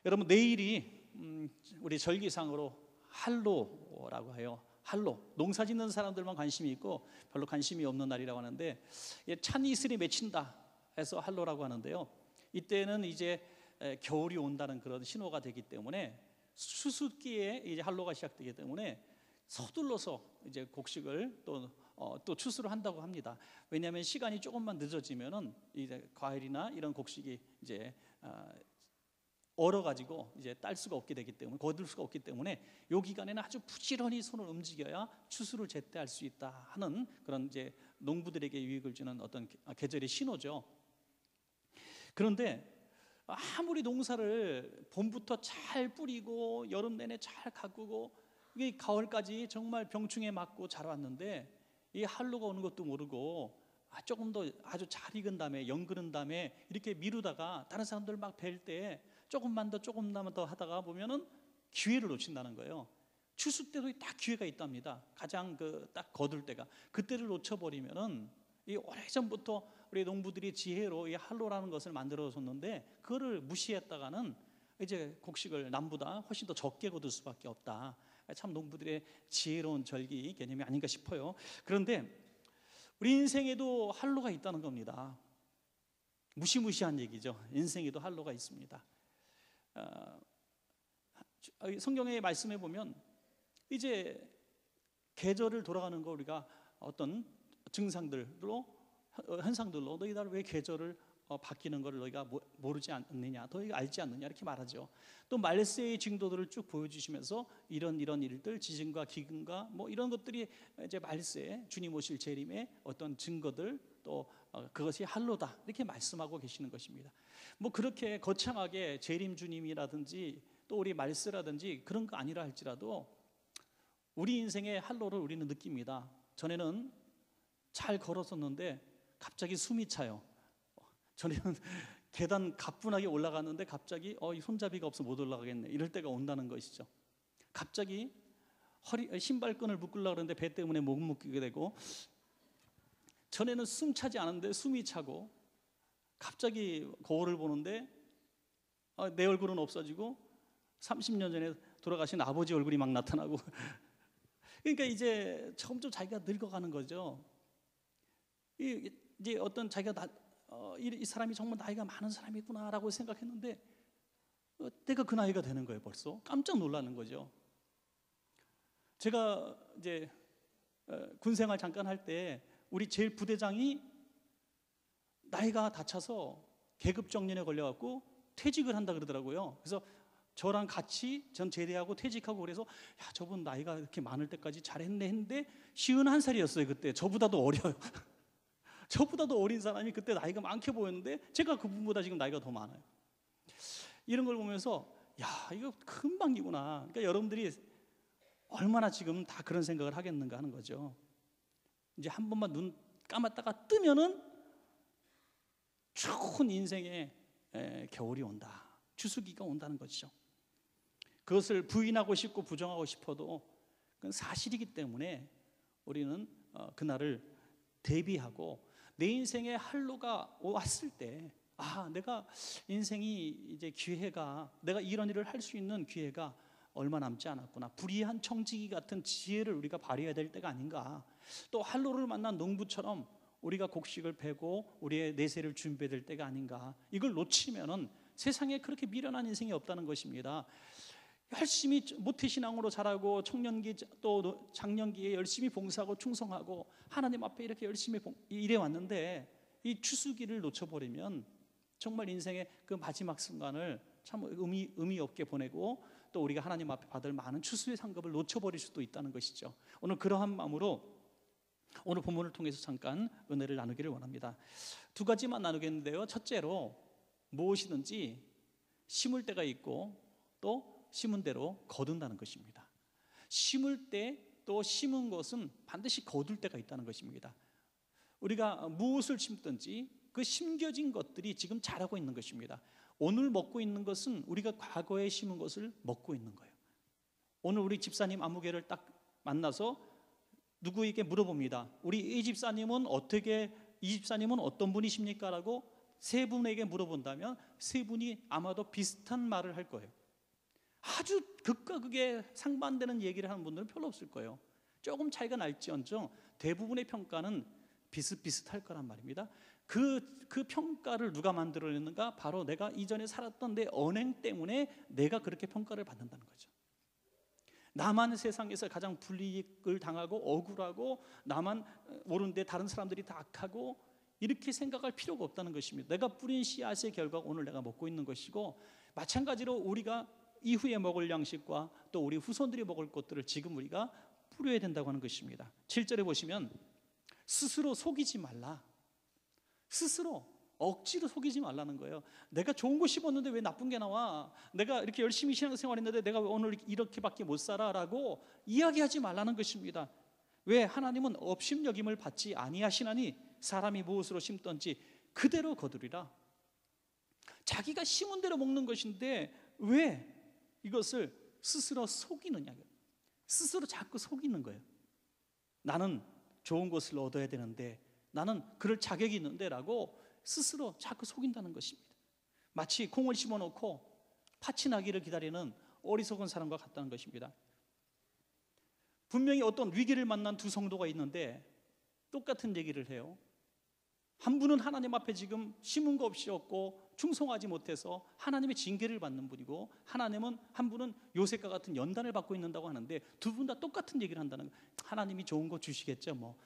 여러분, 내일이 우리 절기상으로 할로라고 해요. 할로, 농사 짓는 사람들만 관심이 있고 별로 관심이 없는 날이라고 하는데, 찬 이슬이 맺힌다 해서 할로라고 하는데요. 이때는 이제 겨울이 온다는 그런 신호가 되기 때문에, 추수기에 이제 할로가 시작되기 때문에 서둘러서 이제 곡식을 또 추수를 한다고 합니다. 왜냐하면 시간이 조금만 늦어지면은 이제 과일이나 이런 곡식이 이제 얼어가지고 이제 딸 수가 없게 되기 때문에, 거둘 수가 없기 때문에 이 기간에는 아주 부지런히 손을 움직여야 추수를 제때 할 수 있다 하는 그런 이제 농부들에게 유익을 주는 어떤 계절의 신호죠. 그런데 아무리 농사를 봄부터 잘 뿌리고 여름 내내 잘 가꾸고 이게 가을까지 정말 병충해 맞고 자라왔는데, 이 한로가 오는 것도 모르고 조금 더 아주 잘 익은 다음에 연그른 다음에 이렇게 미루다가 다른 사람들 막 뵐 때 조금만 더 하다가 보면은 기회를 놓친다는 거예요. 추수 때도 딱 기회가 있답니다. 가장 딱 거둘 때가, 그때를 놓쳐버리면은 이 오래전부터 우리 농부들이 지혜로 이 할로라는 것을 만들어줬는데 그거를 무시했다가는 이제 곡식을 남보다 훨씬 더 적게 거둘 수밖에 없다. 참 농부들의 지혜로운 절기 개념이 아닌가 싶어요. 그런데 우리 인생에도 할로가 있다는 겁니다. 무시무시한 얘기죠. 인생에도 할로가 있습니다. 성경의 말씀에 보면 이제 계절을 돌아가는 거 우리가 어떤 증상들로, 현상들로 너희들 왜 계절을 바뀌는 것을 너희가 모르지 않느냐, 너희가 알지 않느냐 이렇게 말하죠. 또 말세의 징조들을 쭉 보여주시면서 이런 일들, 지진과 기근과 뭐 이런 것들이 이제 말세 주님 오실 재림의 어떤 증거들, 또 그것이 할로다 이렇게 말씀하고 계시는 것입니다. 뭐 그렇게 거창하게 재림 주님이라든지 또 우리 말세라든지 그런 거 아니라 할지라도 우리 인생의 할로를 우리는 느낍니다. 전에는 잘 걸었었는데 갑자기 숨이 차요. 전에는 계단 가뿐하게 올라갔는데 갑자기 이 손잡이가 없어 못 올라가겠네, 이럴 때가 온다는 것이죠. 갑자기 신발끈을 묶으려고 그러는데 배 때문에 못 묶게 되고, 전에는 숨 차지 않았는데 숨이 차고, 갑자기 거울을 보는데 내 얼굴은 없어지고 30년 전에 돌아가신 아버지 얼굴이 막 나타나고 그러니까 이제 점점 자기가 늙어가는 거죠. 이제 어떤 자기가 이 사람이 정말 나이가 많은 사람이구나라고 생각했는데 내가 그 나이가 되는 거예요. 벌써 깜짝 놀라는 거죠. 제가 이제 군생활 잠깐 할 때 우리 제일 부대장이 나이가 다 차서 계급정년에 걸려갖고 퇴직을 한다 그러더라고요. 그래서 저랑 같이 전 제대하고 퇴직하고 그래서 야, 저분 나이가 이렇게 많을 때까지 잘했네 했는데 51살이었어요. 그때 저보다도 어려요. 저보다도 어린 사람이 그때 나이가 많게 보였는데 제가 그분보다 지금 나이가 더 많아요. 이런 걸 보면서 야, 이거 금방이구나. 그러니까 여러분들이 얼마나 지금 다 그런 생각을 하겠는가 하는 거죠. 이제 한 번만 눈 감았다가 뜨면은 추운 인생의 겨울이 온다, 추수기가 온다는 것이죠. 그것을 부인하고 싶고 부정하고 싶어도 그건 사실이기 때문에 우리는 그날을 대비하고 내 인생에 할로가 왔을 때 내가 인생이 이제 기회가, 내가 이런 일을 할 수 있는 기회가 얼마 남지 않았구나, 불의한 청지기 같은 지혜를 우리가 발휘해야 될 때가 아닌가. 또 할로를 만난 농부처럼 우리가 곡식을 베고 우리의 내세를 준비해야 될 때가 아닌가. 이걸 놓치면은 세상에 그렇게 미련한 인생이 없다는 것입니다. 열심히 모태신앙으로 자라고 청년기 또 장년기에 열심히 봉사하고 충성하고 하나님 앞에 이렇게 열심히 일해왔는데 이 추수기를 놓쳐버리면 정말 인생의 그 마지막 순간을 참 의미 없게 보내고 또 우리가 하나님 앞에 받을 많은 추수의 상급을 놓쳐버릴 수도 있다는 것이죠. 오늘 그러한 마음으로 오늘 본문을 통해서 잠깐 은혜를 나누기를 원합니다. 두 가지만 나누겠는데요. 첫째로 무엇이든지 심을 때가 있고 또 심은 대로 거둔다는 것입니다. 심을 때 또 심은 것은 반드시 거둘 때가 있다는 것입니다. 우리가 무엇을 심든지 그 심겨진 것들이 지금 자라고 있는 것입니다. 오늘 먹고 있는 것은 우리가 과거에 심은 것을 먹고 있는 거예요. 오늘 우리 집사님 아무개를 딱 만나서 누구에게 물어봅니다. 우리 이 집사님은 어떤 분이십니까? 라고 세 분에게 물어본다면 세 분이 아마도 비슷한 말을 할 거예요. 아주 극과 극에 상반되는 얘기를 하는 분들은 별로 없을 거예요. 조금 차이가 날지언정 대부분의 평가는 비슷비슷할 거란 말입니다. 그 평가를 누가 만들어냈는가? 바로 내가 이전에 살았던 내 언행 때문에 내가 그렇게 평가를 받는다는 거죠. 나만 세상에서 가장 불이익을 당하고 억울하고, 나만 옳은데 다른 사람들이 다 악하고, 이렇게 생각할 필요가 없다는 것입니다. 내가 뿌린 씨앗의 결과가 오늘 내가 먹고 있는 것이고, 마찬가지로 우리가 이후에 먹을 양식과 또 우리 후손들이 먹을 것들을 지금 우리가 뿌려야 된다고 하는 것입니다. 7절에 보시면 스스로 속이지 말라. 스스로 억지로 속이지 말라는 거예요. 내가 좋은 거 심었는데 왜 나쁜 게 나와? 내가 이렇게 열심히 신앙생활했는데 내가 왜 오늘 이렇게밖에 못 살아라고 이야기하지 말라는 것입니다. 왜? 하나님은 업심여김을 받지 아니하시나니 사람이 무엇으로 심던지 그대로 거두리라. 자기가 심은 대로 먹는 것인데 왜 이것을 스스로 속이느냐? 스스로 자꾸 속이는 거예요. 나는 좋은 것을 얻어야 되는데, 나는 그럴 자격이 있는데 라고 스스로 자꾸 속인다는 것입니다. 마치 콩을 심어놓고 팥이 나기를 기다리는 어리석은 사람과 같다는 것입니다. 분명히 어떤 위기를 만난 두 성도가 있는데 똑같은 얘기를 해요. 한 분은 하나님 앞에 지금 심은 거 없이 얻고 충성하지 못해서 하나님의 징계를 받는 분이고, 한 분은 요셉과 같은 연단을 받고 있는다고 하는데, 두 분 다 똑같은 얘기를 한다는 거예요. 하나님이 좋은 거 주시겠죠 뭐.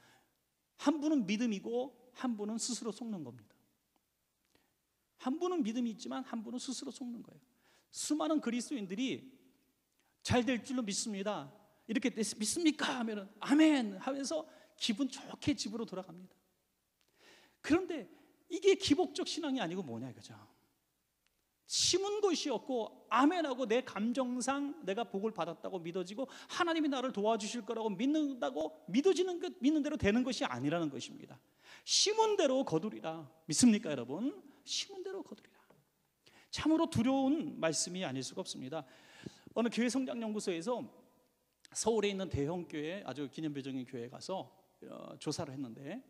한 분은 믿음이고 한 분은 스스로 속는 겁니다. 한 분은 믿음이 있지만 한 분은 스스로 속는 거예요. 수많은 그리스도인들이 잘 될 줄로 믿습니다. 이렇게 믿습니까? 하면 아멘 하면서 기분 좋게 집으로 돌아갑니다. 그런데 이게 기복적 신앙이 아니고 뭐냐 이거죠. 심은 것이 없고 아멘하고 내 감정상 내가 복을 받았다고 믿어지고 하나님이 나를 도와주실 거라고 믿는다고 믿는 대로 되는 것이 아니라는 것입니다. 심은 대로 거두리라. 믿습니까 여러분? 심은 대로 거두리라. 참으로 두려운 말씀이 아닐 수가 없습니다. 어느 교회 성장연구소에서 서울에 있는 대형 교회, 아주 기념비적인 교회에 가서 조사를 했는데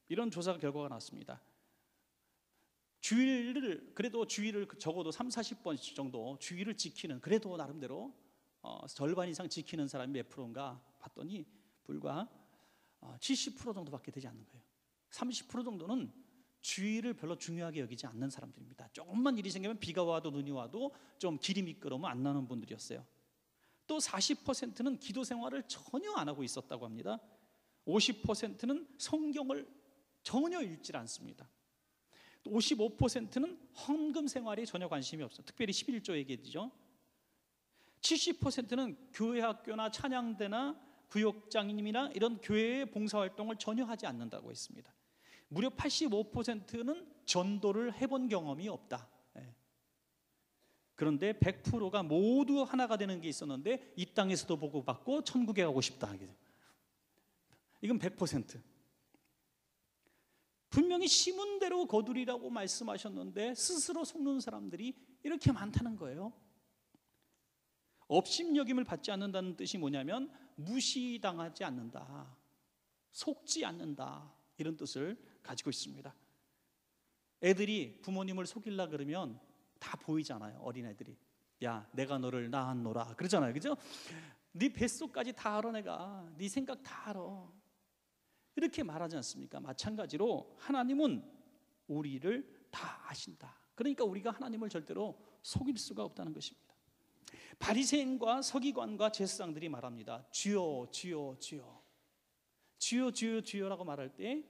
이런 조사 결과가 나왔습니다. 그래도 주일을 적어도 30-40번 정도 주일을 지키는, 그래도 나름대로 절반 이상 지키는 사람이 몇 프로인가 봤더니 불과 70% 정도밖에 되지 않는 거예요. 30% 정도는 주일을 별로 중요하게 여기지 않는 사람들입니다. 조금만 일이 생기면 비가 와도 눈이 와도 좀 길이 미끄러우면 안 나는 분들이었어요. 또 40%는 기도 생활을 전혀 안 하고 있었다고 합니다. 50%는 성경을 전혀 읽지 않습니다. 또 55%는 헌금 생활에 전혀 관심이 없어요. 특별히 11조 얘기죠. 70%는 교회 학교나 찬양대나 구역장님이나 이런 교회의 봉사활동을 전혀 하지 않는다고 했습니다. 무려 85%는 전도를 해본 경험이 없다. 그런데 100%가 모두 하나가 되는 게 있었는데 이 땅에서도 보고받고 천국에 가고 싶다. 이건 100%. 분명히 심은 대로 거두리라고 말씀하셨는데 스스로 속는 사람들이 이렇게 많다는 거예요. 업심여김을 받지 않는다는 뜻이 뭐냐면 무시당하지 않는다, 속지 않는다, 이런 뜻을 가지고 있습니다. 애들이 부모님을 속이려 그러면 다 보이잖아요. 어린애들이 야 내가 너를 낳았노라 그러잖아요. 그죠? 네 뱃속까지 다 알아, 내가 네 생각 다 알아, 이렇게 말하지 않습니까? 마찬가지로 하나님은 우리를 다 아신다. 그러니까 우리가 하나님을 절대로 속일 수가 없다는 것입니다. 바리새인과 서기관과 제사장들이 말합니다. 주여 주여 주여, 주여 주여 주여라고 말할 때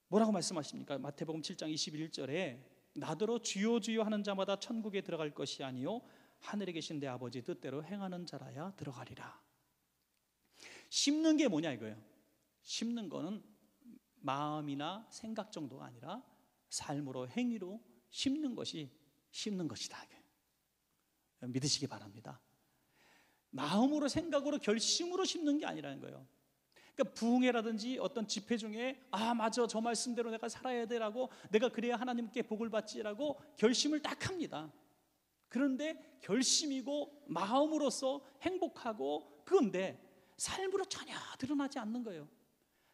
뭐라고 말씀하십니까? 마태복음 7장 21절에 나더러 주여 주여 하는 자마다 천국에 들어갈 것이 아니요 하늘에 계신 내 아버지 뜻대로 행하는 자라야 들어가리라. 심는 게 뭐냐 이거예요. 심는 거는 마음이나 생각 정도가 아니라 삶으로, 행위로 심는 것이 심는 것이다. 믿으시기 바랍니다. 마음으로, 생각으로, 결심으로 심는 게 아니라는 거예요. 그러니까 부흥회라든지 어떤 집회 중에 맞아 저 말씀대로 내가 살아야 되라고, 내가 그래야 하나님께 복을 받지라고 결심을 딱 합니다. 그런데 결심이고 마음으로서 행복하고 그건데 삶으로 전혀 드러나지 않는 거예요.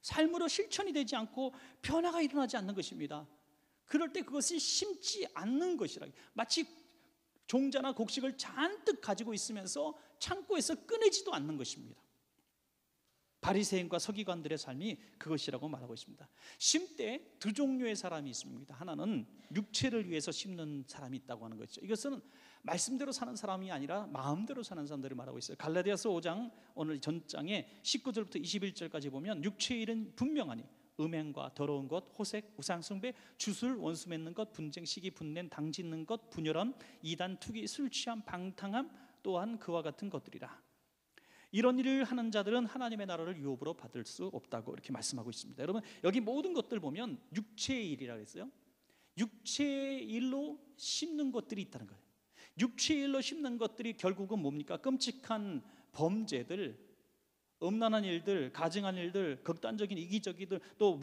삶으로 실천이 되지 않고 변화가 일어나지 않는 것입니다. 그럴 때 그것을 심지 않는 것이라. 마치 종자나 곡식을 잔뜩 가지고 있으면서 창고에서 꺼내지도 않는 것입니다. 바리새인과 서기관들의 삶이 그것이라고 말하고 있습니다. 심때 두 종류의 사람이 있습니다. 하나는 육체를 위해서 심는 사람이 있다고 하는 거죠. 이것은 말씀대로 사는 사람이 아니라 마음대로 사는 사람들을 말하고 있어요. 갈라디아서 5장 오늘 전장에 19절부터 21절까지 보면 육체의 일은 분명하니 음행과 더러운 것, 호색, 우상숭배, 주술, 원수 맺는 것, 분쟁, 시기, 분냄, 당짓는 것, 분열함, 이단, 투기, 술 취함, 방탕함, 또한 그와 같은 것들이라. 이런 일을 하는 자들은 하나님의 나라를 유업으로 받을 수 없다고 이렇게 말씀하고 있습니다. 여러분, 여기 모든 것들 보면 육체의 일이라고 했어요. 육체의 일로 심는 것들이 있다는 거예요. 육체의 일로 심는 것들이 결국은 뭡니까? 끔찍한 범죄들, 음란한 일들, 가증한 일들, 극단적인 이기적이들, 또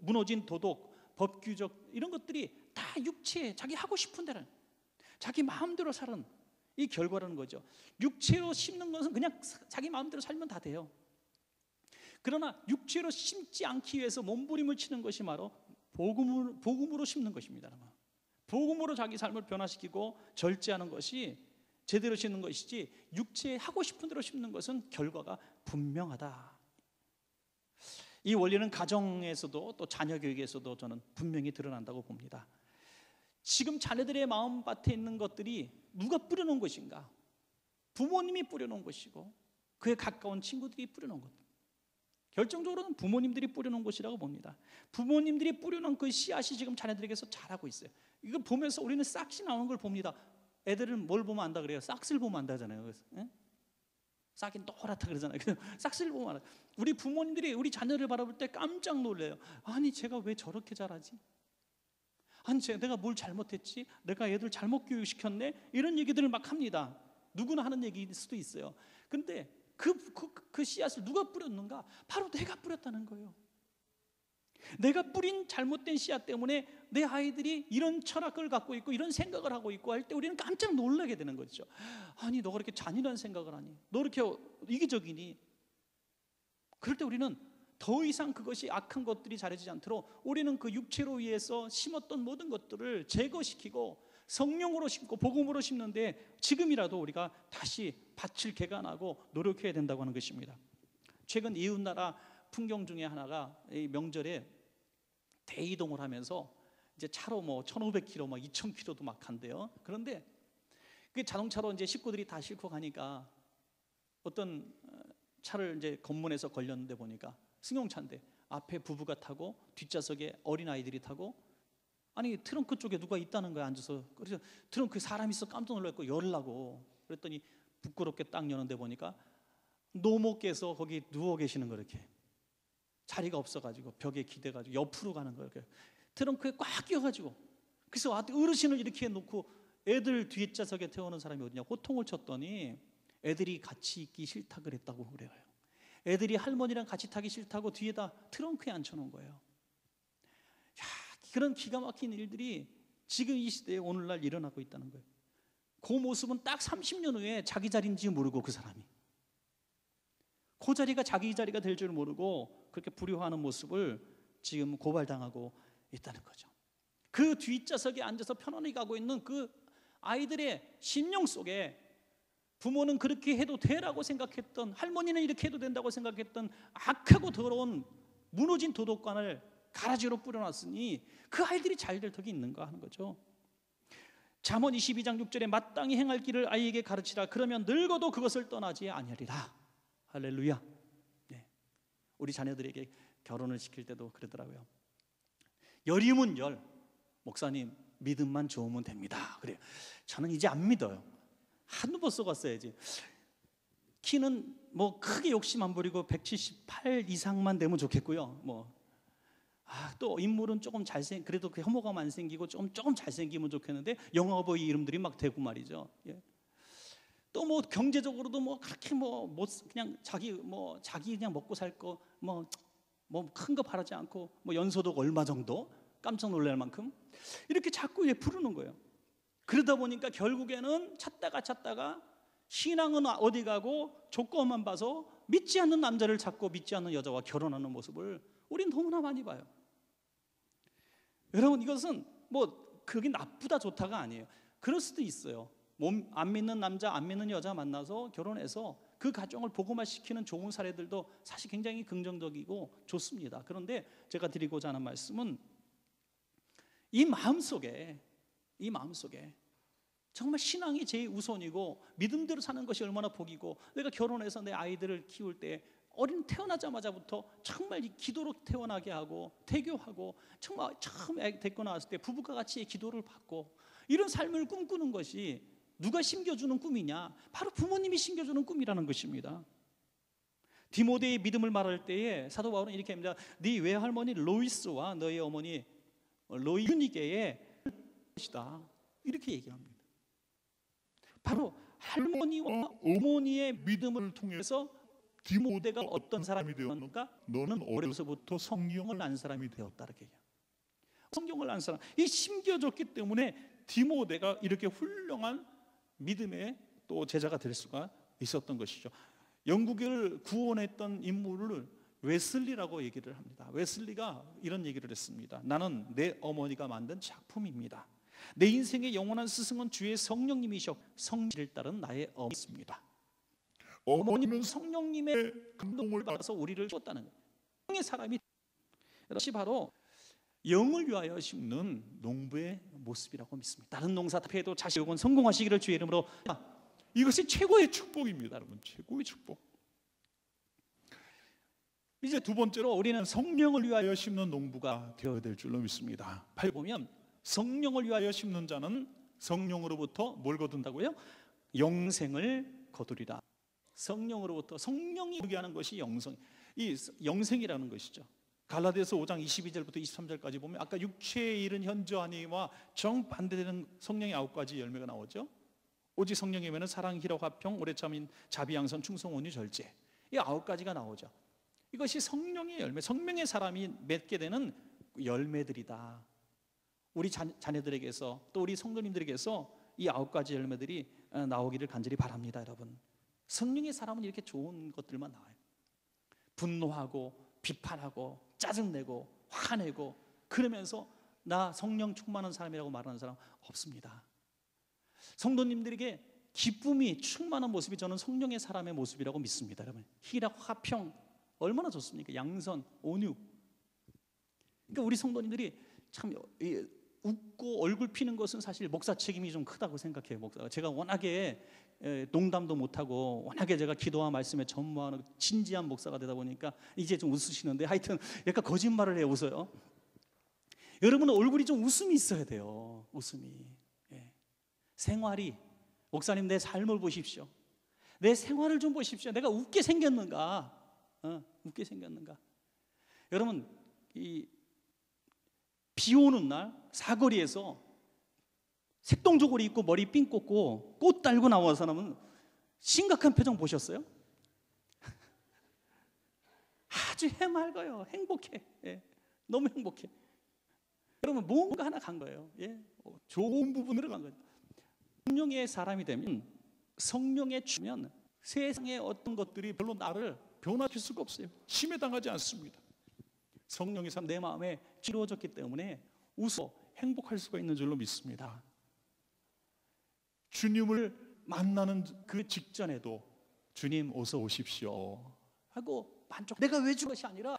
무너진 도덕, 법규적 이런 것들이 다 육체, 자기 하고 싶은 대로, 자기 마음대로 사는 이 결과라는 거죠. 육체로 심는 것은 그냥 자기 마음대로 살면 다 돼요. 그러나 육체로 심지 않기 위해서 몸부림을 치는 것이 바로 복음으로 심는 것입니다. 복음으로 자기 삶을 변화시키고 절제하는 것이 제대로 심는 것이지, 육체에 하고 싶은 대로 심는 것은 결과가 분명하다. 이 원리는 가정에서도 또 자녀 교육에서도 저는 분명히 드러난다고 봅니다. 지금 자녀들의 마음밭에 있는 것들이 누가 뿌려놓은 것인가? 부모님이 뿌려놓은 것이고 그에 가까운 친구들이 뿌려놓은 것, 결정적으로는 부모님들이 뿌려놓은 것이라고 봅니다. 부모님들이 뿌려놓은 그 씨앗이 지금 자녀들에게서 자라고 있어요. 이걸 보면서 우리는 싹이 나오는 걸 봅니다. 애들은 뭘 보면 안다 그래요? 싹을 보면 안다잖아요. 그래서 싹이 노랗다 그러잖아요. 싹을 보면 안다. 우리 부모님들이 우리 자녀를 바라볼 때 깜짝 놀래요. 아니 제가 왜 저렇게 자라지? 아니 내가 뭘 잘못했지? 내가 애들 잘못 교육시켰네? 이런 얘기들을 막 합니다. 누구나 하는 얘기일 수도 있어요. 근데 그 씨앗을 누가 뿌렸는가? 바로 내가 뿌렸다는 거예요. 내가 뿌린 잘못된 씨앗 때문에 내 아이들이 이런 철학을 갖고 있고 이런 생각을 하고 있고 할 때 우리는 깜짝 놀라게 되는 거죠. 아니 너가 그렇게 잔인한 생각을 하니? 너 그렇게 이기적이니? 그럴 때 우리는 더 이상 그것이 악한 것들이 자라지 않도록 우리는 그 육체로 위해서 심었던 모든 것들을 제거시키고 성령으로 심고 복음으로 심는데 지금이라도 우리가 다시 밭을 개간하고 노력해야 된다고 하는 것입니다. 최근 이웃나라 풍경 중에 하나가 이 명절에 대이동을 하면서 이제 차로 뭐 1,500km, 막 2,000km도 막 간대요. 그런데 그 자동차로 이제 식구들이 다 싣고 가니까 어떤 차를 이제 검문해서 걸렸는데 보니까 승용차인데 앞에 부부가 타고 뒷좌석에 어린 아이들이 타고, 아니 트렁크 쪽에 누가 있다는 거야 앉아서. 그래서 트렁크에 사람이 있어 깜짝 놀랐고 열라고 그랬더니 부끄럽게 딱 여는데 보니까 노모께서 거기 누워 계시는 거, 이렇게 자리가 없어가지고 벽에 기대가지고 옆으로 가는 거예요. 트렁크에 꽉 끼어가지고. 그래서 어르신을 이렇게 해놓고 애들 뒷좌석에 태우는 사람이 어디냐, 호통을 쳤더니 애들이 같이 있기 싫다 그랬다고 그래요. 애들이 할머니랑 같이 타기 싫다고 뒤에다 트렁크에 앉혀놓은 거예요. 야, 그런 기가 막힌 일들이 지금 이 시대에 오늘날 일어나고 있다는 거예요. 그 모습은 딱 30년 후에 자기 자리인지 모르고 그 사람이 그 자리가 자기 자리가 될 줄 모르고 그렇게 불효하는 모습을 지금 고발당하고 있다는 거죠. 그 뒷좌석에 앉아서 편안히 가고 있는 그 아이들의 심령 속에 부모는 그렇게 해도 되라고 생각했던, 할머니는 이렇게 해도 된다고 생각했던 악하고 더러운 무너진 도덕관을 가라지로 뿌려놨으니 그 아이들이 잘 될 덕이 있는가 하는 거죠. 잠언 22장 6절에 마땅히 행할 길을 아이에게 가르치라. 그러면 늙어도 그것을 떠나지 아니하리라. 할렐루야. 네. 우리 자녀들에게 결혼을 시킬 때도 그러더라고요. 열이면 열, 목사님 믿음만 좋으면 됩니다. 그래요. 저는 이제 안 믿어요. 한두 번 써봤어야지. 키는 뭐 크게 욕심 안 부리고 178 이상만 되면 좋겠고요. 또 인물은 조금 그래도 그 혐오감 안 생기고 조금 잘생기면 좋겠는데 영화보이 이름들이 막 되고 말이죠. 예. 또 뭐 경제적으로도 뭐 그렇게 그냥 자기 그냥 먹고 살 거 큰 거 바라지 않고 연소득 얼마 정도 깜짝 놀랄 만큼 이렇게 자꾸 부르는 거예요. 그러다 보니까 결국에는 찾다가 신앙은 어디 가고 조건만 봐서 믿지 않는 남자를 찾고 믿지 않는 여자와 결혼하는 모습을 우린 너무나 많이 봐요. 여러분, 이것은 뭐 그게 나쁘다 좋다가 아니에요. 그럴 수도 있어요. 몸 안 믿는 남자, 안 믿는 여자 만나서 결혼해서 그 가정을 복음화시키는 좋은 사례들도 사실 굉장히 긍정적이고 좋습니다. 그런데 제가 드리고자 하는 말씀은 이 마음속에 정말 신앙이 제일 우선이고 믿음대로 사는 것이 얼마나 복이고, 내가 결혼해서 내 아이들을 키울 때 어린 태어나자마자부터 정말 이 기도로 태어나게 하고 태교하고, 정말 처음 애 데리고 나왔을 때 부부가 같이 기도를 받고, 이런 삶을 꿈꾸는 것이 누가 심겨주는 꿈이냐? 바로 부모님이 심겨주는 꿈이라는 것입니다. 디모데의 믿음을 말할 때에 사도 바울은 이렇게 합니다. 네 외할머니 로이스와 너희 어머니 유니게의 것이다, 이렇게 얘기합니다. 바로 할머니와 어머니의 믿음을 통해서 디모데가 어떤 사람이 되었는가? 너는 어려서부터 성경을 안 사람이 되었다, 이렇게 얘기해요. 성경을 안 사람, 이 심겨졌기 때문에 디모데가 이렇게 훌륭한 믿음의 또 제자가 될 수가 있었던 것이죠. 영국을 구원했던 인물을 웨슬리라고 얘기를 합니다. 웨슬리가 이런 얘기를 했습니다. 나는 내 어머니가 만든 작품입니다. 내 인생의 영원한 스승은 주의 성령님이셔. 성질을 따른 나의 어머니입니다. 어머니는 성령님의 감동을 받아서 우리를 줬다는 거예요. 성령의 사람이, 이것이 바로 영을 위하여 심는 농부의 모습이라고 믿습니다. 다른 농사 다 해도 자식 혹은 성공하시기를 주의 이름으로. 이것이 최고의 축복입니다, 여러분. 최고의 축복. 이제 두 번째로 우리는 성령을 위하여 심는 농부가 되어야 될 줄로 믿습니다. 발 보면 성령을 위하여 심는 자는 성령으로부터 뭘 거둔다고요? 영생을 거두리라. 성령으로부터, 성령이 이루게 하는 것이 이 영생이라는 것이죠. 갈라디아서 5장 22절부터 23절까지 보면 아까 육체의 일은 현저하니와 정반대되는 성령의 9가지 열매가 나오죠. 오직 성령이면 사랑, 희락, 화평, 오래 참인, 자비, 양선, 충성, 온유, 절제, 이 9가지가 나오죠. 이것이 성령의 열매, 성령의 사람이 맺게 되는 열매들이다. 우리 자녀들에게서 또 우리 성도님들에게서 이 9가지 열매들이 나오기를 간절히 바랍니다. 여러분, 성령의 사람은 이렇게 좋은 것들만 나와요. 분노하고 비판하고 짜증내고 화내고 그러면서 나 성령 충만한 사람이라고 말하는 사람 없습니다. 성도님들에게 기쁨이 충만한 모습이 저는 성령의 사람의 모습이라고 믿습니다. 여러분, 희락, 화평 얼마나 좋습니까? 양선, 온유. 그러니까 우리 성도님들이 참 웃고 얼굴 피는 것은 사실 목사 책임이 좀 크다고 생각해요. 목사가, 제가 워낙에 농담도 못하고 워낙에 제가 기도와 말씀에 전무하는 진지한 목사가 되다 보니까 이제 좀 웃으시는데, 하여튼 약간 거짓말을 해요. 웃어요. 여러분은 얼굴이 좀 웃음이 있어야 돼요. 웃음이. 생활이, 목사님 내 삶을 보십시오. 내 생활을 좀 보십시오. 내가 웃게 생겼는가? 웃게 생겼는가? 여러분, 비 오는 날 사거리에서 색동저고리 입고 머리 삥 꽂고 꽃 달고 나온 사람은 심각한 표정 보셨어요? 아주 해맑아요. 행복해. 너무 행복해. 여러분, 뭔가 하나 간 거예요. 좋은 부분으로 간 거예요. 성령의 사람이 되면, 성령에 주면 세상의 어떤 것들이 별로 나를 변화시킬 수가 없어요. 침해당하지 않습니다. 성령의 사람, 내 마음에 치루어졌기 때문에 웃어 행복할 수가 있는 줄로 믿습니다. 주님을 만나는 그 직전에도 주님 어서 오십시오 하고 만족, 내가 왜 준 것이 아니라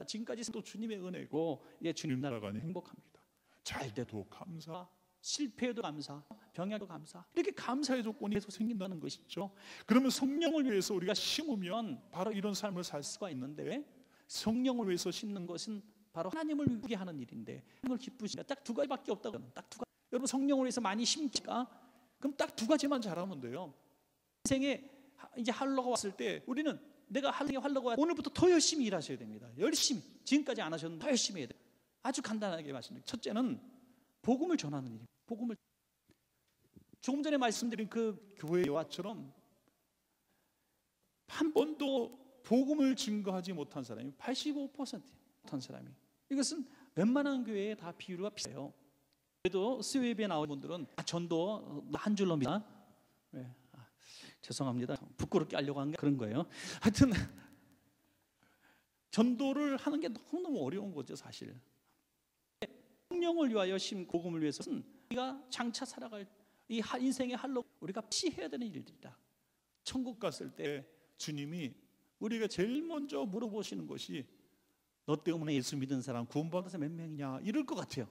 지금까지 또 주님의 은혜고 주님 나라가 행복합니다. 잘 때도 감사, 실패에도 감사, 병에도 감사, 이렇게 감사의 조건이 계속 생긴다는 것이죠. 그러면 성령을 위해서 우리가 심으면 바로 이런 삶을 살 수가 있는데, 성령을 위해서 심는 것은 바로 하나님을 위하게 하는 일인데, 하나님을 기쁘시니까 딱 두 가지밖에 없다고. 딱 두 가지. 여러분, 성령을 위해서 많이 심기가, 그럼 딱 두 가지만 잘하면 돼요. 인생에 이제 할로가 왔을 때 우리는 내가 할로가 오늘부터 더 열심히 일하셔야 됩니다. 열심히, 지금까지 안 하셨는데 더 열심히 해야 돼요. 아주 간단하게 말씀드립니다. 첫째는 복음을 전하는 일입니다. 복음을, 조금 전에 말씀드린 그 교회 여아처럼 한 번도 복음을 증거하지 못한 사람이 85% 못한 사람이, 이것은 웬만한 교회에 다 비율과 비슷해요. 그래도 수요예배에 나온 분들은 전도 한 줄로 믿나? 죄송합니다. 부끄럽게 하려고 한 게 그런 거예요. 하여튼 전도를 하는 게 너무너무 어려운 거죠, 사실. 성령을 위하여 심 복음을 위해서는 우리가 장차 살아갈 이 인생의 할로 우리가 피해야 되는 일들이다. 천국 갔을 때 주님이 우리가 제일 먼저 물어보시는 것이 너 때문에 예수 믿은 사람 구원받아서 몇 명이냐 이럴 것 같아요.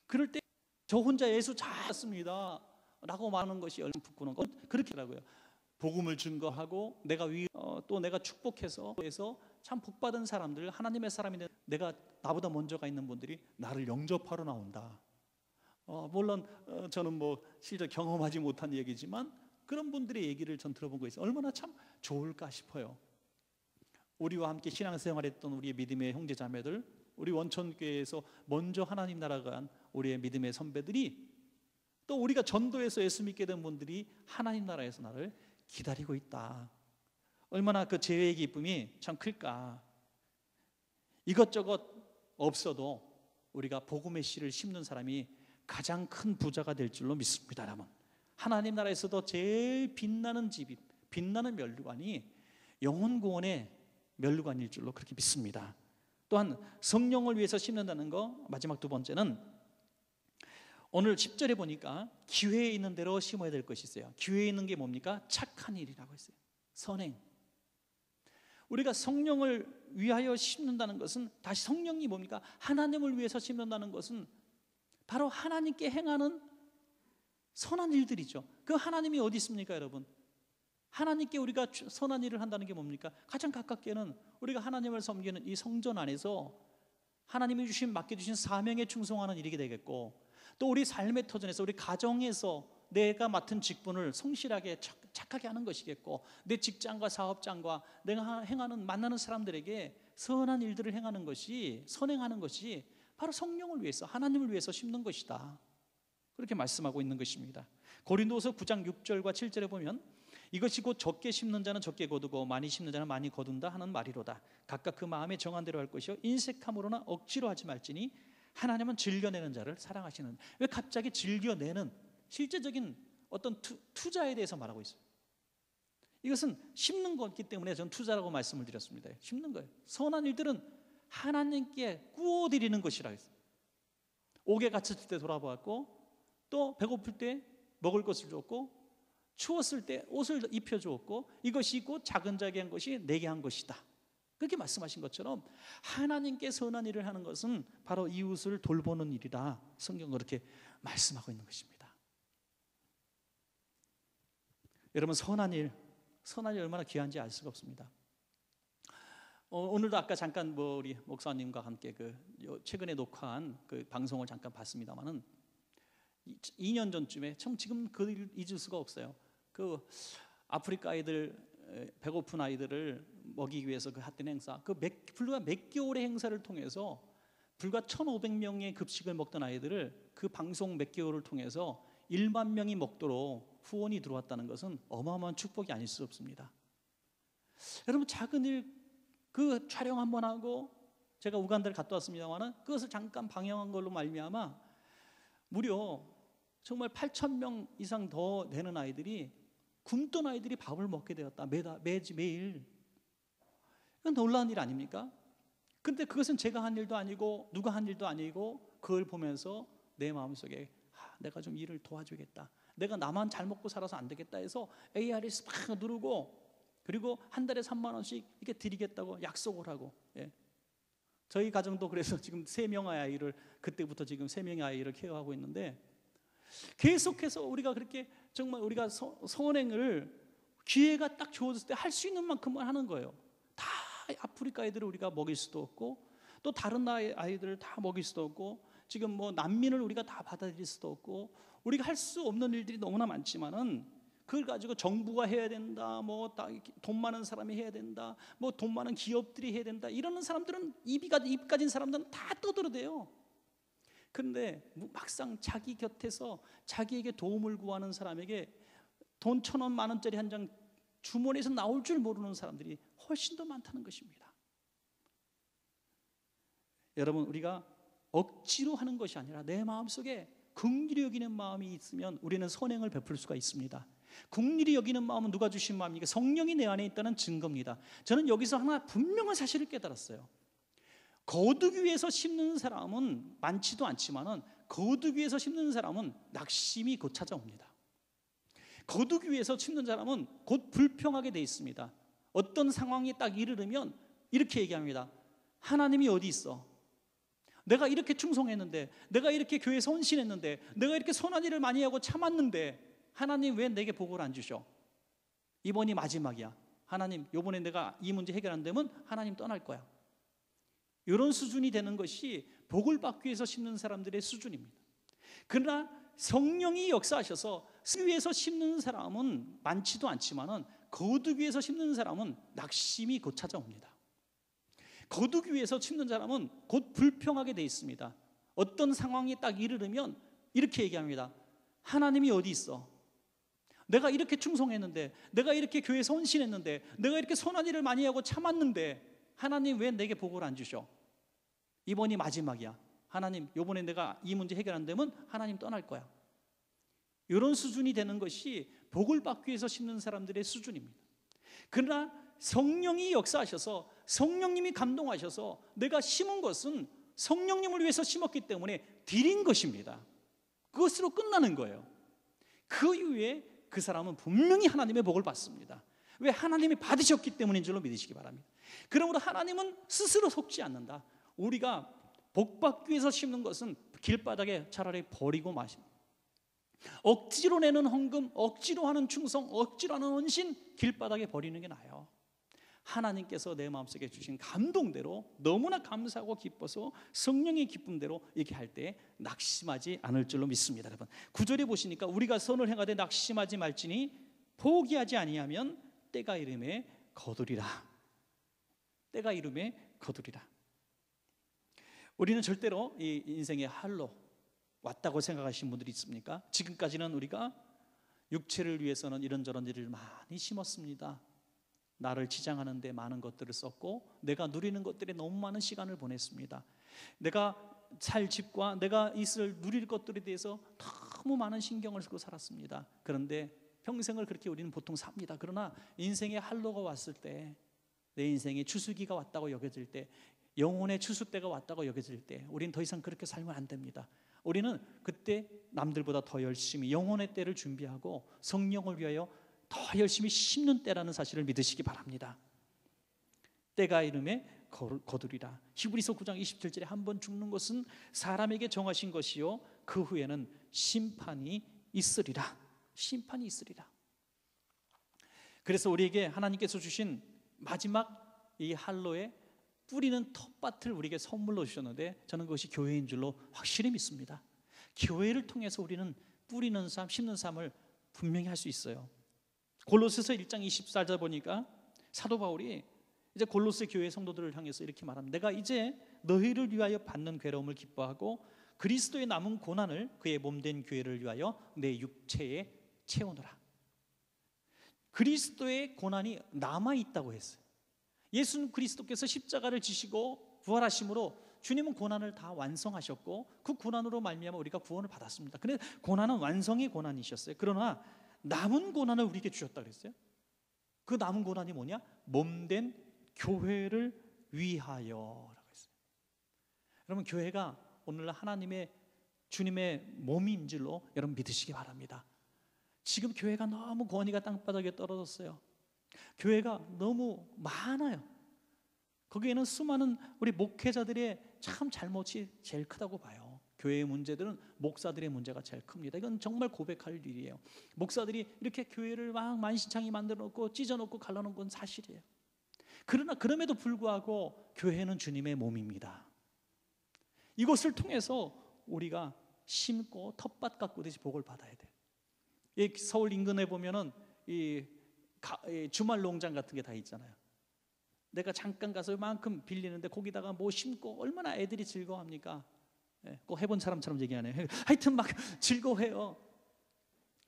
그럴 때 저 혼자 예수 잘 믿습니다 라고 말하는 것이 얼마나 부끄러운 거. 그렇게 하라고요. 복음을 증거하고 내가 또 내가 축복해서 참 복받은 사람들, 하나님의 사람인데 내가 나보다 먼저가 있는 분들이 나를 영접하러 나온다. 물론 저는 뭐 실제 경험하지 못한 얘기지만 그런 분들의 얘기를 전 들어본 거 있어요. 얼마나 참 좋을까 싶어요. 우리와 함께 신앙생활했던 우리의 믿음의 형제자매들, 우리 원천교회에서 먼저 하나님 나라가 간 우리의 믿음의 선배들이, 또 우리가 전도해서 예수 믿게 된 분들이 하나님 나라에서 나를 기다리고 있다. 얼마나 그 재회의 기쁨이 참 클까. 이것저것 없어도 우리가 복음의 씨를 심는 사람이 가장 큰 부자가 될 줄로 믿습니다. 여러분, 하나님 나라에서도 제일 빛나는 집이, 빛나는 면류관이 영혼구원의 면류관일 줄로 그렇게 믿습니다. 또한 성령을 위해서 심는다는 거, 마지막 두 번째는 오늘 10절에 보니까 기회에 있는 대로 심어야 될 것이 있어요. 기회에 있는 게 뭡니까? 착한 일이라고 했어요. 선행. 우리가 성령을 위하여 심는다는 것은, 다시 성령이 뭡니까? 하나님을 위해서 심는다는 것은 바로 하나님께 행하는 선한 일들이죠. 그 하나님이 어디 있습니까, 여러분? 하나님께 우리가 선한 일을 한다는 게 뭡니까? 가장 가깝게는 우리가 하나님을 섬기는 이 성전 안에서 하나님이 맡겨주신 사명에 충성하는 일이 되겠고, 또 우리 삶의 터전에서, 우리 가정에서 내가 맡은 직분을 성실하게 착하게 하는 것이겠고, 내 직장과 사업장과 내가 만나는 사람들에게 선한 일들을 행하는 것이, 선행하는 것이 바로 성령을 위해서, 하나님을 위해서 심는 것이다. 그렇게 말씀하고 있는 것입니다. 고린도서 9장 6절과 7절에 보면 이것이 곧 적게 심는 자는 적게 거두고 많이 심는 자는 많이 거둔다 하는 말이로다. 각각 그 마음에 정한 대로 할 것이요 인색함으로나 억지로 하지 말지니 하나님은 즐겨내는 자를 사랑하시는. 왜 갑자기 즐겨내는 실제적인 어떤 투자에 대해서 말하고 있어요. 이것은 심는 거기 때문에 저는 투자라고 말씀을 드렸습니다. 심는 거예요. 선한 일들은 하나님께 구워드리는 것이라 했어요. 옥에 갇혔을 때 돌아보았고, 또 배고플 때 먹을 것을 줬고, 추웠을 때 옷을 입혀주었고, 이것이 곧 작은 자에게 한 것이 내게 한 것이다. 그렇게 말씀하신 것처럼 하나님께 선한 일을 하는 것은 바로 이웃을 돌보는 일이다. 성경은 그렇게 말씀하고 있는 것입니다. 여러분, 선한 일 얼마나 귀한지 알 수가 없습니다. 오늘도 아까 잠깐 우리 목사님과 함께 최근에 녹화한 그 방송을 잠깐 봤습니다만은 2년 전쯤에 참 지금 그 잊을 수가 없어요. 그 아프리카 아이들, 배고픈 아이들을 먹이기 위해서 그 했던 행사, 불과 몇 개월의 행사를 통해서 불과 1,500명의 급식을 먹던 아이들을 그 방송 몇 개월을 통해서 1만 명이 먹도록 후원이 들어왔다는 것은 어마어마한 축복이 아닐 수 없습니다. 여러분, 작은 일 그 촬영 한번 하고, 제가 우간다를 갔다 왔습니다만은 그것을 잠깐 방영한 걸로 말미암아 무려 정말 8,000명 이상 더 되는 아이들이, 굶던 아이들이 밥을 먹게 되었다. 매일. 이건 놀라운 일 아닙니까? 근데 그것은 제가 한 일도 아니고 누가 한 일도 아니고, 그걸 보면서 내 마음속에 내가 좀 일을 도와주겠다, 내가 나만 잘 먹고 살아서 안 되겠다 해서 ARS 팍 누르고, 그리고 한 달에 3만 원씩 이렇게 드리겠다고 약속을 하고, 저희 가정도 그래서 지금 3명의 아이를, 그때부터 지금 3명의 아이를 케어하고 있는데, 계속해서 우리가 그렇게 정말 우리가 선행을 기회가 딱 주어졌을 때 할 수 있는 만큼만 하는 거예요. 다 아프리카 아이들을 우리가 먹일 수도 없고, 또 다른 나라의 아이들을 다 먹일 수도 없고, 지금 난민을 우리가 다 받아들일 수도 없고, 우리가 할 수 없는 일들이 너무나 많지만은 그걸 가지고 정부가 해야 된다, 돈 많은 사람이 해야 된다, 돈 많은 기업들이 해야 된다, 이러는 사람들은, 입 가진 사람들은 다 떠들어대요. 그런데 막상 자기 곁에서 자기에게 도움을 구하는 사람에게 돈 1,000원, 10,000원짜리 한 장 주머니에서 나올 줄 모르는 사람들이 훨씬 더 많다는 것입니다. 여러분, 우리가 억지로 하는 것이 아니라 내 마음속에 긍휼히 여기는 마음이 있으면 우리는 선행을 베풀 수가 있습니다. 긍휼히 여기는 마음은 누가 주신 마음입니까? 성령이 내 안에 있다는 증거입니다. 저는 여기서 하나 분명한 사실을 깨달았어요. 거두기 위해서 심는 사람은 많지도 않지만은 거두기 위해서 심는 사람은 낙심이 곧 찾아옵니다. 거두기 위해서 심는 사람은 곧 불평하게 돼 있습니다. 어떤 상황이 딱 이르르면 이렇게 얘기합니다. 하나님이 어디 있어? 내가 이렇게 충성했는데, 내가 이렇게 교회에서 헌신했는데, 내가 이렇게 선한 일을 많이 하고 참았는데 하나님 왜 내게 복을 안 주셔? 이번이 마지막이야. 하나님, 이번에 내가 이 문제 해결 안 되면 하나님 떠날 거야. 이런 수준이 되는 것이 복을 받기 위해서 심는 사람들의 수준입니다. 그러나 성령이 역사하셔서 쓰기 위해서 심는 사람은 많지도 않지만은 거두기 위해서 심는 사람은 낙심이 곧 찾아옵니다. 거두기 위해서 심는 사람은 곧 불평하게 돼 있습니다. 어떤 상황이 딱 이르르면 이렇게 얘기합니다. 하나님이 어디 있어? 내가 이렇게 충성했는데, 내가 이렇게 교회에서 헌신했는데, 내가 이렇게 선한 일을 많이 하고 참았는데 하나님 왜 내게 복을 안 주셔? 이번이 마지막이야. 하나님, 이번에 내가 이 문제 해결 안 되면 하나님 떠날 거야. 이런 수준이 되는 것이 복을 받기 위해서 심는 사람들의 수준입니다. 그러나 성령이 역사하셔서 성령님이 감동하셔서 내가 심은 것은 성령님을 위해서 심었기 때문에 드린 것입니다. 그것으로 끝나는 거예요. 그 이후에 그 사람은 분명히 하나님의 복을 받습니다. 왜? 하나님이 받으셨기 때문인 줄로 믿으시기 바랍니다. 그러므로 하나님은 스스로 속지 않는다. 우리가 복 받기 위해서 심는 것은 길바닥에 차라리 버리고 마십니다. 억지로 내는 헌금, 억지로 하는 충성, 억지로 하는 헌신, 길바닥에 버리는 게 나아요. 하나님께서 내 마음속에 주신 감동대로 너무나 감사하고 기뻐서 성령의 기쁨대로 이렇게 할 때 낙심하지 않을 줄로 믿습니다. 여러분, 9절에 보시니까 우리가 선을 행하되 낙심하지 말지니 포기하지 아니하면 때가 이름에 거두리라. 때가 이름에 거두리라. 우리는 절대로 이 인생의 할로 왔다고 생각하시는 분들이 있습니까? 지금까지는 우리가 육체를 위해서는 이런저런 일을 많이 심었습니다. 나를 지장하는 데 많은 것들을 썼고 내가 누리는 것들에 너무 많은 시간을 보냈습니다. 내가 살 집과 내가 있을 누릴 것들에 대해서 너무 많은 신경을 쓰고 살았습니다. 그런데 평생을 그렇게 우리는 보통 삽니다. 그러나 인생의 할로가 왔을 때, 내 인생의 추수기가 왔다고 여겨질 때, 영혼의 추수 때가 왔다고 여겨질 때 우리는 더 이상 그렇게 살면 안 됩니다. 우리는 그때 남들보다 더 열심히 영혼의 때를 준비하고 성령을 위하여 더 열심히 심는 때라는 사실을 믿으시기 바랍니다. 때가 이름에 거두리라. 히브리서 9장 27절에 한 번 죽는 것은 사람에게 정하신 것이요 그 후에는 심판이 있으리라. 심판이 있으리라. 그래서 우리에게 하나님께서 주신 마지막 이 할로의 뿌리는 텃밭을 우리에게 선물로 주셨는데 저는 그것이 교회인 줄로 확실히 믿습니다. 교회를 통해서 우리는 뿌리는 삶, 심는 삶을 분명히 할 수 있어요. 골로새서 1장 24절 보니까 사도 바울이 이제 골로새 교회 성도들을 향해서 이렇게 말합니다. 내가 이제 너희를 위하여 받는 괴로움을 기뻐하고 그리스도의 남은 고난을 그의 몸된 교회를 위하여 내 육체에 채우노라. 그리스도의 고난이 남아있다고 했어요. 예수는 그리스도께서 십자가를 지시고 부활하심으로 주님은 고난을 다 완성하셨고 그 고난으로 말미암아 우리가 구원을 받았습니다. 그런데 고난은 완성의 고난이셨어요. 그러나 남은 고난을 우리에게 주셨다 그랬어요. 그 남은 고난이 뭐냐? 몸된 교회를 위하여라고 했어요. 여러분, 교회가 오늘날 하나님의 주님의 몸인 줄로 여러분 믿으시기 바랍니다. 지금 교회가 너무 권위가 땅바닥에 떨어졌어요. 교회가 너무 많아요. 거기에는 수많은 우리 목회자들의 참 잘못이 제일 크다고 봐요. 교회의 문제들은 목사들의 문제가 제일 큽니다. 이건 정말 고백할 일이에요. 목사들이 이렇게 교회를 막 만신창이 만들어 놓고 찢어 놓고 갈라 놓은 건 사실이에요. 그러나 그럼에도 불구하고 교회는 주님의 몸입니다. 이것을 통해서 우리가 심고 텃밭 가꾸듯이 복을 받아야 돼요. 이 서울 인근에 보면은 이 주말 농장 같은 게 다 있잖아요. 내가 잠깐 가서 이만큼 빌리는데 거기다가 뭐 심고 얼마나 애들이 즐거워합니까? 꼭 해본 사람처럼 얘기하네요. 하여튼 막 즐거워해요.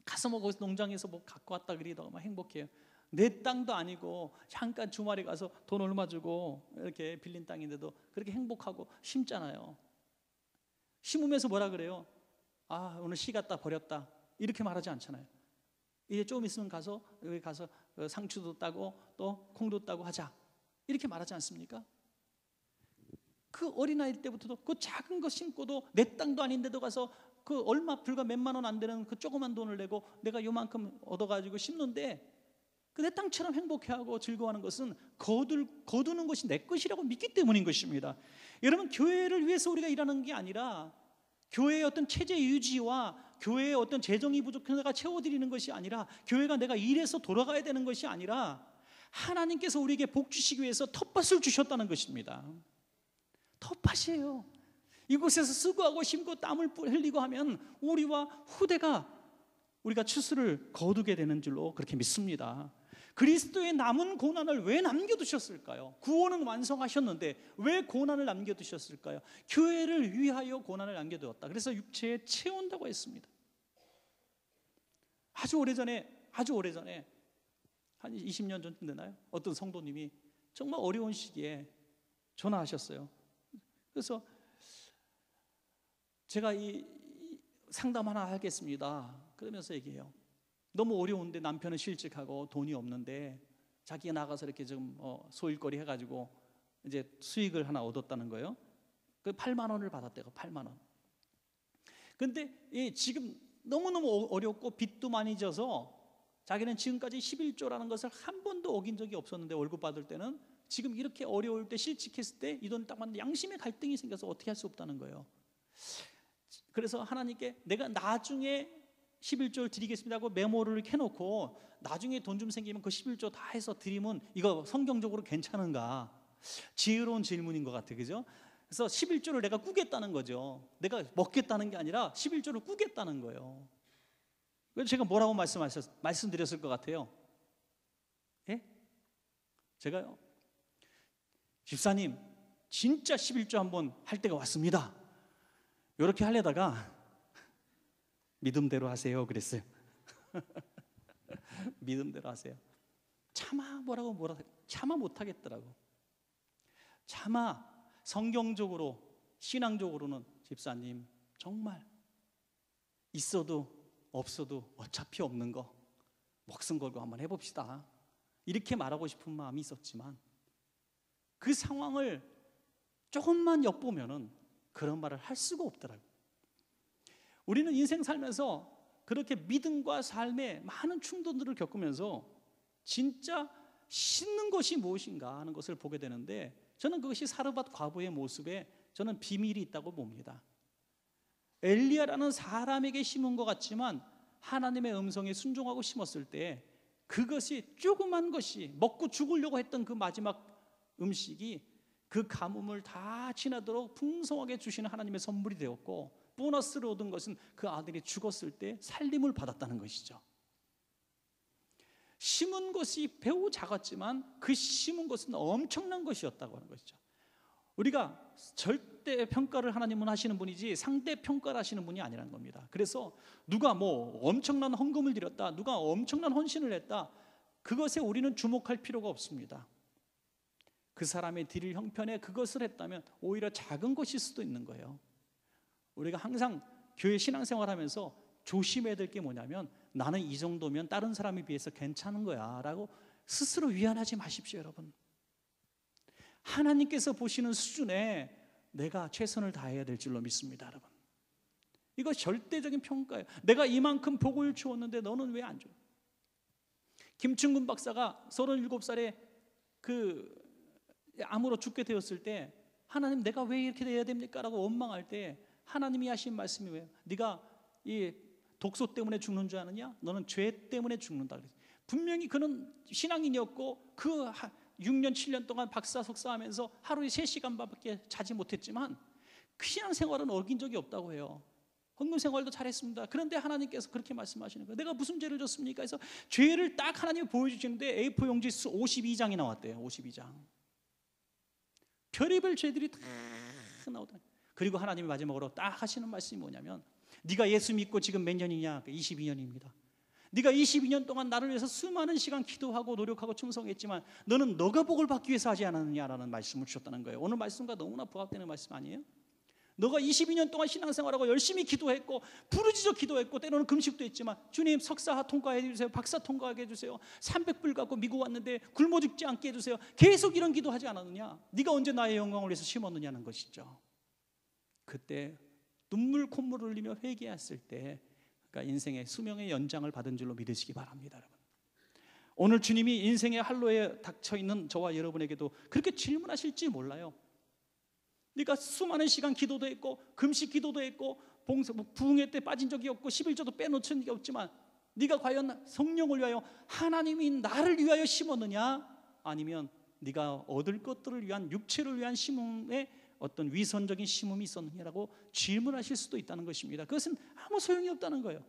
가서 뭐 농장에서 뭐 갖고 왔다 그러다가 막 행복해요. 내 땅도 아니고 잠깐 주말에 가서 돈 얼마 주고 이렇게 빌린 땅인데도 그렇게 행복하고 심잖아요. 심으면서 뭐라 그래요? 아, 오늘 씨 갔다 버렸다 이렇게 말하지 않잖아요. 이제 좀 있으면 가서 여기 가서 상추도 따고 또 콩도 따고 하자 이렇게 말하지 않습니까? 그 어린아이 때부터도 그 작은 거 심고도 내 땅도 아닌데도 가서 그 얼마 불과 몇만 원 안 되는 그 조그만 돈을 내고 내가 요만큼 얻어가지고 심는데 그 내 땅처럼 행복해하고 즐거워하는 것은 거두는 것이 내 것이라고 믿기 때문인 것입니다. 여러분, 교회를 위해서 우리가 일하는 게 아니라 교회의 어떤 체제 유지와 교회의 어떤 재정이 부족해서 내가 채워드리는 것이 아니라 교회가 내가 일해서 돌아가야 되는 것이 아니라 하나님께서 우리에게 복 주시기 위해서 텃밭을 주셨다는 것입니다. 텃밭이에요. 이곳에서 수고하고 심고 땀을 흘리고 하면 우리와 후대가 우리가 추수를 거두게 되는 줄로 그렇게 믿습니다. 그리스도의 남은 고난을 왜 남겨두셨을까요? 구원은 완성하셨는데 왜 고난을 남겨두셨을까요? 교회를 위하여 고난을 남겨두었다. 그래서 육체에 채운다고 했습니다. 아주 오래전에 한 20년 전쯤 되나요? 어떤 성도님이 정말 어려운 시기에 전화하셨어요. 그래서 제가 이 상담 하나 하겠습니다. 그러면서 얘기해요. 너무 어려운데 남편은 실직하고 돈이 없는데 자기가 나가서 이렇게 좀 소일거리 해가지고 이제 수익을 하나 얻었다는 거예요. 그 8만 원을 받았대요. 8만 원. 근데 지금 너무너무 어렵고 빚도 많이 져서 자기는 지금까지 11조라는 것을 한 번도 어긴 적이 없었는데 월급 받을 때는 지금 이렇게 어려울 때 실직했을 때 이 돈 딱 받는데 양심의 갈등이 생겨서 어떻게 할 수 없다는 거예요. 그래서 하나님께 내가 나중에 11조를 드리겠습니다 하고 메모를 해놓고 나중에 돈 좀 생기면 그 11조 다 해서 드리면 이거 성경적으로 괜찮은가? 지혜로운 질문인 것 같아요. 그죠? 그래서 11조를 내가 꾸겠다는 거죠. 내가 먹겠다는 게 아니라 11조를 꾸겠다는 거예요. 그래서 제가 뭐라고 말씀드렸을 것 같아요? 예? 제가요, 집사님 진짜 11조 한번 할 때가 왔습니다. 이렇게 하려다가 믿음대로 하세요 그랬어요. 믿음대로 하세요. 차마 차마 못하겠더라고. 차마 성경적으로 신앙적으로는 집사님 정말 있어도 없어도 어차피 없는 거 목숨 걸고 한번 해봅시다. 이렇게 말하고 싶은 마음이 있었지만 그 상황을 조금만 엿보면은 그런 말을 할 수가 없더라고요. 우리는 인생 살면서 그렇게 믿음과 삶의 많은 충돌들을 겪으면서 진짜 신는 것이 무엇인가 하는 것을 보게 되는데 저는 그것이 사르밧 과부의 모습에 저는 비밀이 있다고 봅니다. 엘리야라는 사람에게 심은 것 같지만 하나님의 음성에 순종하고 심었을 때 그것이 조그만 것이 먹고 죽으려고 했던 그 마지막 음식이 그 가뭄을 다 지나도록 풍성하게 주시는 하나님의 선물이 되었고 보너스를 얻은 것은 그 아들이 죽었을 때 살림을 받았다는 것이죠. 심은 것이 매우 작았지만 그 심은 것은 엄청난 것이었다고 하는 것이죠. 우리가 절대 평가를 하나님은 하시는 분이지 상대 평가를 하시는 분이 아니라는 겁니다. 그래서 누가 뭐 엄청난 헌금을 드렸다, 누가 엄청난 헌신을 했다, 그것에 우리는 주목할 필요가 없습니다. 그 사람의 드릴 형편에 그것을 했다면 오히려 작은 것일 수도 있는 거예요. 우리가 항상 교회 신앙생활하면서 조심해야 될 게 뭐냐면 나는 이 정도면 다른 사람에 비해서 괜찮은 거야 라고 스스로 위안하지 마십시오. 여러분, 하나님께서 보시는 수준에 내가 최선을 다해야 될 줄로 믿습니다. 여러분, 이거 절대적인 평가예요. 내가 이만큼 복을 주었는데 너는 왜 안 줘? 김충근 박사가 37살에 그 암으로 죽게 되었을 때 하나님 내가 왜 이렇게 돼야 됩니까? 라고 원망할 때 하나님이 하신 말씀이 왜요? 네가 이 독소 때문에 죽는 줄 아느냐? 너는 죄 때문에 죽는다. 분명히 그는 신앙인이었고 그 6년 7년 동안 박사 석사하면서 하루에 3시간밖에 자지 못했지만 그 신앙생활은 어긴 적이 없다고 해요. 헌금 생활도 잘했습니다. 그런데 하나님께서 그렇게 말씀하시는 거예요. 내가 무슨 죄를 졌습니까? 그래서 죄를 딱 하나님이 보여주시는데 A4 용지 52장이 나왔대요. 52장. 별의별 죄들이 다 나오더라고요. 그리고 하나님이 마지막으로 딱 하시는 말씀이 뭐냐면 네가 예수 믿고 지금 몇 년이냐? 22년입니다. 네가 22년 동안 나를 위해서 수많은 시간 기도하고 노력하고 충성했지만 너는 너가 복을 받기 위해서 하지 않았느냐라는 말씀을 주셨다는 거예요. 오늘 말씀과 너무나 부합되는 말씀 아니에요? 너가 22년 동안 신앙생활하고 열심히 기도했고 부르짖어 기도했고 때로는 금식도 했지만 주님 석사 통과해 주세요, 박사 통과하게 해주세요, 300불 갖고 미국 왔는데 굶어 죽지 않게 해주세요. 계속 이런 기도하지 않았느냐? 네가 언제 나의 영광을 위해서 심었느냐는 것이죠. 그때 눈물 콧물을 흘리며 회개했을 때 그러니까 인생의 수명의 연장을 받은 줄로 믿으시기 바랍니다. 여러분, 오늘 주님이 인생의 할로에 닥쳐있는 저와 여러분에게도 그렇게 질문하실지 몰라요. 그러니까 수많은 시간 기도도 했고 금식 기도도 했고 부흥회 때 빠진 적이 없고 11조도 빼놓친 적이 없지만 네가 과연 성령을 위하여 하나님이 나를 위하여 심었느냐, 아니면 네가 얻을 것들을 위한 육체를 위한 심음에 어떤 위선적인 심음이 있었느냐라고 질문하실 수도 있다는 것입니다. 그것은 아무 소용이 없다는 거예요.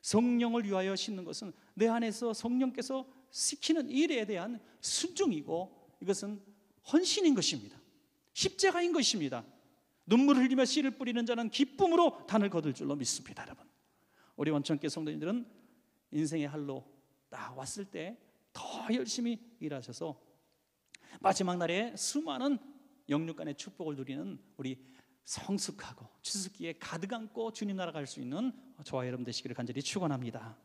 성령을 위하여 심는 것은 내 안에서 성령께서 시키는 일에 대한 순종이고 이것은 헌신인 것입니다. 십자가인 것입니다. 눈물을 흘리며 씨를 뿌리는 자는 기쁨으로 단을 거둘 줄로 믿습니다. 여러분, 우리 원천교 성도님들은 인생의 할로 딱 왔을 때 더 열심히 일하셔서 마지막 날에 수많은 영육간의 축복을 누리는 우리 성숙하고 추수기에 가득 안고 주님 나라 갈 수 있는 저와 여러분 되시기를 간절히 축원합니다.